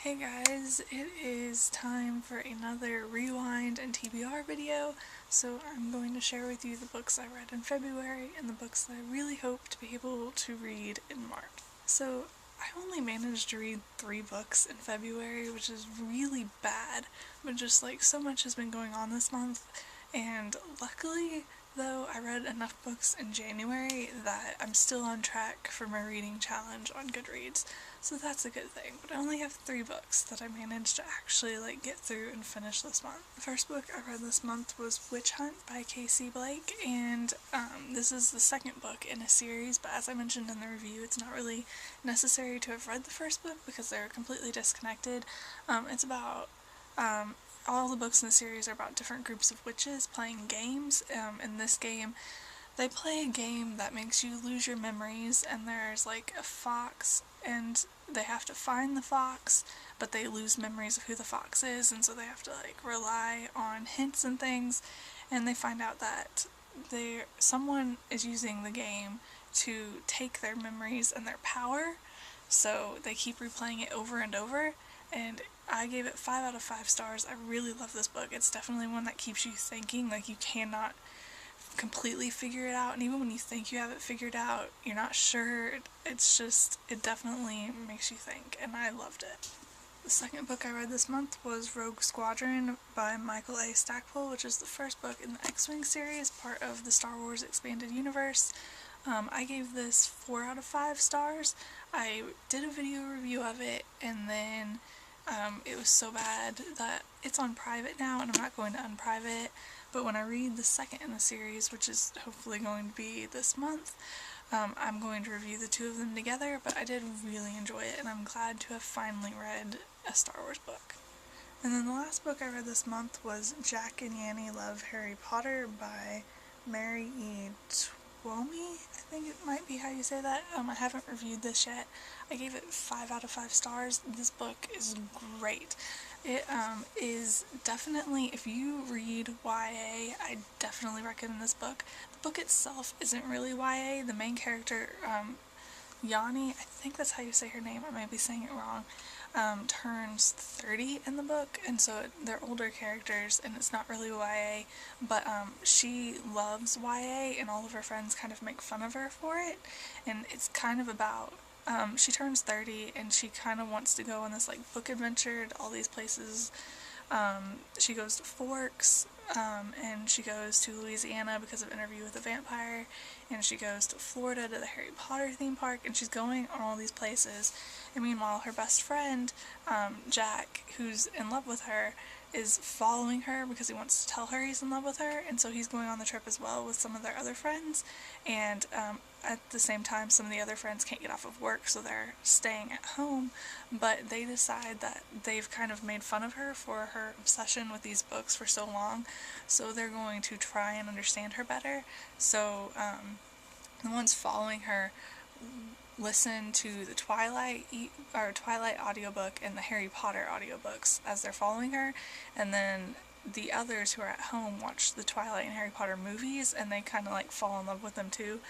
Hey guys, it is time for another rewind and TBR video. So I'm going to share with you the books I read in February and the books that I really hope to be able to read in March. So I only managed to read 3 books in February, which is really bad, but just like so much has been going on this month, and luckily though I read enough books in January that I'm still on track for my reading challenge on Goodreads. So that's a good thing, but I only have 3 books that I managed to actually get through and finish this month. The first book I read this month was Witch Hunt by Casey Blake, and this is the second book in a series, but as I mentioned in the review, it's not really necessary to have read the first book because they're completely disconnected. It's about all the books in the series are about different groups of witches playing games. In this game, they play a game that makes you lose your memories, and there's like a fox, and they have to find the fox, but they lose memories of who the fox is, and so they have to rely on hints and things, and they find out that someone is using the game to take their memories and their power, so they keep replaying it over and over. And I gave it 5 out of 5 stars. I really love this book. It's definitely one that keeps you thinking, you cannot completely figure it out, and even when you think you have it figured out, you're not sure. It definitely makes you think, and I loved it. The second book I read this month was Rogue Squadron by Michael A. Stackpole, which is the first book in the X-Wing series, part of the Star Wars Expanded Universe. I gave this 4 out of 5 stars. I did a video review of it, and then it was so bad that it's on private now, and I'm not going to unprivate it, but when I read the second in the series, which is hopefully going to be this month, I'm going to review the 2 of them together, but I did really enjoy it, and I'm glad to have finally read a Star Wars book. And then the last book I read this month was Jack and Yanny Love Harry Potter by Mary E. Twomey, I think it might be how you say that. I haven't reviewed this yet. I gave it 5 out of 5 stars. This book is great. It is definitely, if you read YA, I definitely recommend this book. The book itself isn't really YA. The main character, Yanni, I think that's how you say her name, I might be saying it wrong, turns 30 in the book, and so they're older characters, and it's not really YA, but she loves YA, and all of her friends kind of make fun of her for it, and it's kind of about, she turns 30, and she kind of wants to go on this book adventure to all these places. She goes to Forks, and she goes to Louisiana because of Interview with a Vampire, and she goes to Florida to the Harry Potter theme park, and she's going on all these places, and meanwhile her best friend, Jack, who's in love with her, is following her because he wants to tell her he's in love with her, and so he's going on the trip as well with some of their other friends, and at the same time some of the other friends can't get off of work, so they're staying at home, but they decide that they've kind of made fun of her for her obsession with these books for so long, so they're going to try and understand her better. So the ones following her listen to the Twilight audiobook and the Harry Potter audiobooks as they're following her, and then the others who are at home watch the Twilight and Harry Potter movies, and they kind of fall in love with them too,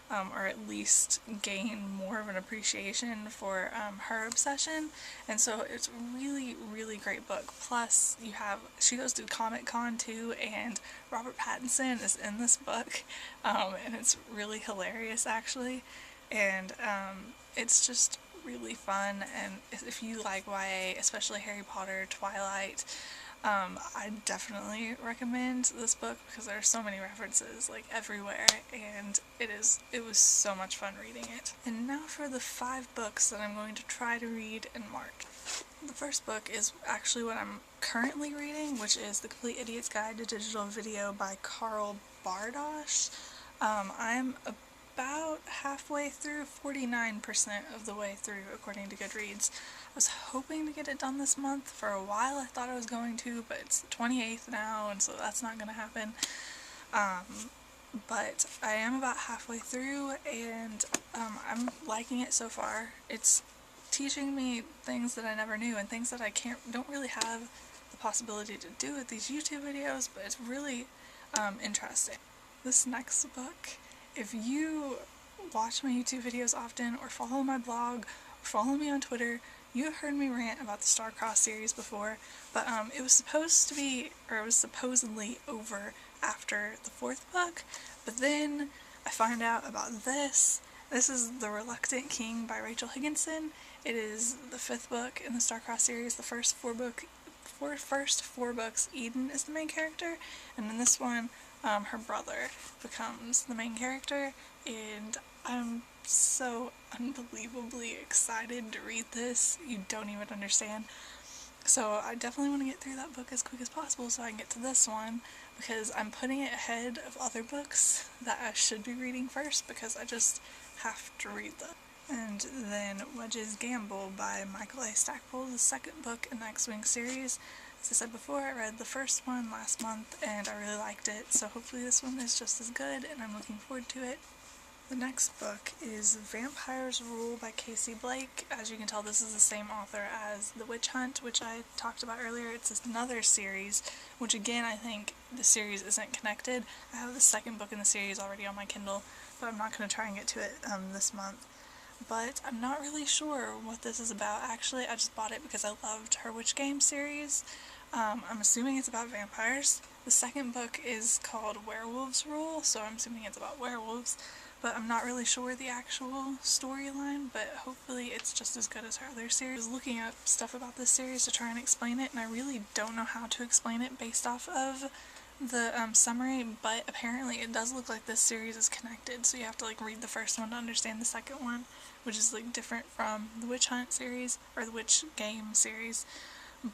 or at least gain more of an appreciation for her obsession. And so it's a really, really great book. Plus, she goes to Comic-Con too, and Robert Pattinson is in this book, and it's really hilarious actually, and it's just really fun. And if you like YA, especially Harry Potter, Twilight, I definitely recommend this book because there are so many references everywhere, and it was so much fun reading it. And now for the 5 books that I'm going to try to read in March. The first book is actually what I'm currently reading, which is The Complete Idiot's Guide to Digital Video by Carl Bardosh. I'm about halfway through, 49% of the way through according to Goodreads. I was hoping to get it done this month. For a while I thought I was going to, but it's the 28th now, and so that's not going to happen. But I am about halfway through, and I'm liking it so far. It's teaching me things that I never knew, and things that I don't really have the possibility to do with these YouTube videos, but it's really interesting. This next book, if you watch my YouTube videos often, or follow my blog, or follow me on Twitter, you have heard me rant about the Star-Crossed series before, but it was supposed to be, or it was supposedly over after the 4th book, but then I find out about this. This is The Reluctant King by Rachel Higginson. It is the 5th book in the Star-Crossed series. The first four books, Eden is the main character, and in this one, her brother becomes the main character, and I'm so unbelievably excited to read this. You don't even understand. So I definitely want to get through that book as quick as possible so I can get to this one, because I'm putting it ahead of other books that I should be reading first because I just have to read them. And then Wedge's Gamble by Michael A. Stackpole, the 2nd book in the X-Wing series. As I said before, I read the first one last month and I really liked it, so hopefully this one is just as good and I'm looking forward to it. The next book is Vampires Rule by Casey Blake. As you can tell, this is the same author as The Witch Hunt, which I talked about earlier. It's another series, which again, I think the series isn't connected. I have the 2nd book in the series already on my Kindle, but I'm not going to try and get to it this month. But I'm not really sure what this is about. Actually, I just bought it because I loved her Witch Game series. I'm assuming it's about vampires. The 2nd book is called Werewolves Rule, so I'm assuming it's about werewolves. But I'm not really sure the actual storyline, but hopefully it's just as good as her other series. I was looking up stuff about this series to try and explain it, and I really don't know how to explain it based off of the summary, but apparently it does look like this series is connected, so you have to like read the first one to understand the second one, which is like different from the Witch Hunt series, or the Witch Game series.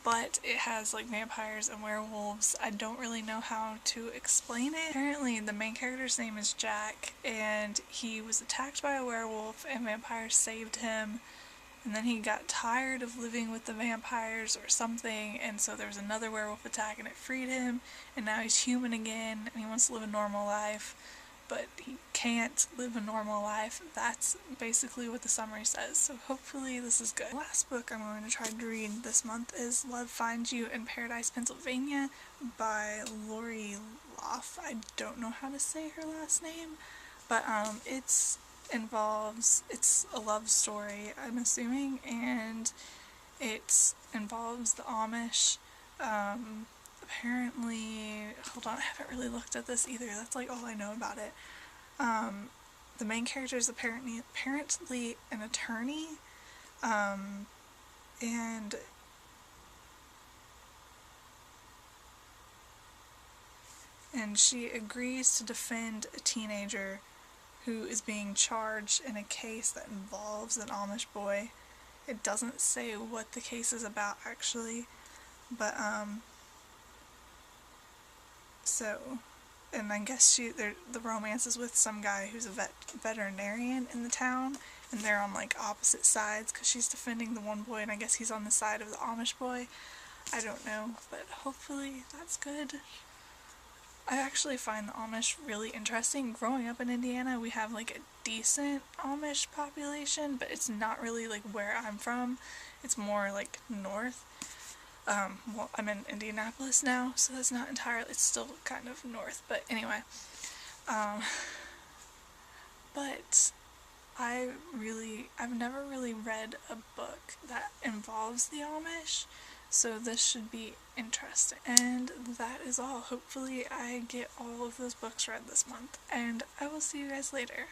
But it has like vampires and werewolves. I don't really know how to explain it. Apparently the main character's name is Jack, and he was attacked by a werewolf and vampires saved him, and then he got tired of living with the vampires or something, and so there was another werewolf attack and it freed him, and now he's human again and he wants to live a normal life, but he can't live a normal life. That's basically what the summary says, so hopefully this is good. The last book I'm going to try to read this month is Love Finds You in Paradise, Pennsylvania by Lori Lough. I don't know how to say her last name, but it's a love story, I'm assuming, and it involves the Amish. Apparently, hold on, I haven't really looked at this either, that's like all I know about it. The main character is apparently an attorney, and she agrees to defend a teenager who is being charged in a case that involves an Amish boy. It doesn't say what the case is about actually, but and I guess the romance is with some guy who's a veterinarian in the town, and they're on like opposite sides because she's defending the one boy and I guess he's on the side of the Amish boy. I don't know, but hopefully that's good. I actually find the Amish really interesting. Growing up in Indiana, we have like a decent Amish population, but it's not really like where I'm from. It's more like north. Well, I'm in Indianapolis now, so that's not entirely, it's still kind of north, but anyway. But I've never really read a book that involves the Amish, so this should be interesting. And that is all. Hopefully I get all of those books read this month, and I will see you guys later.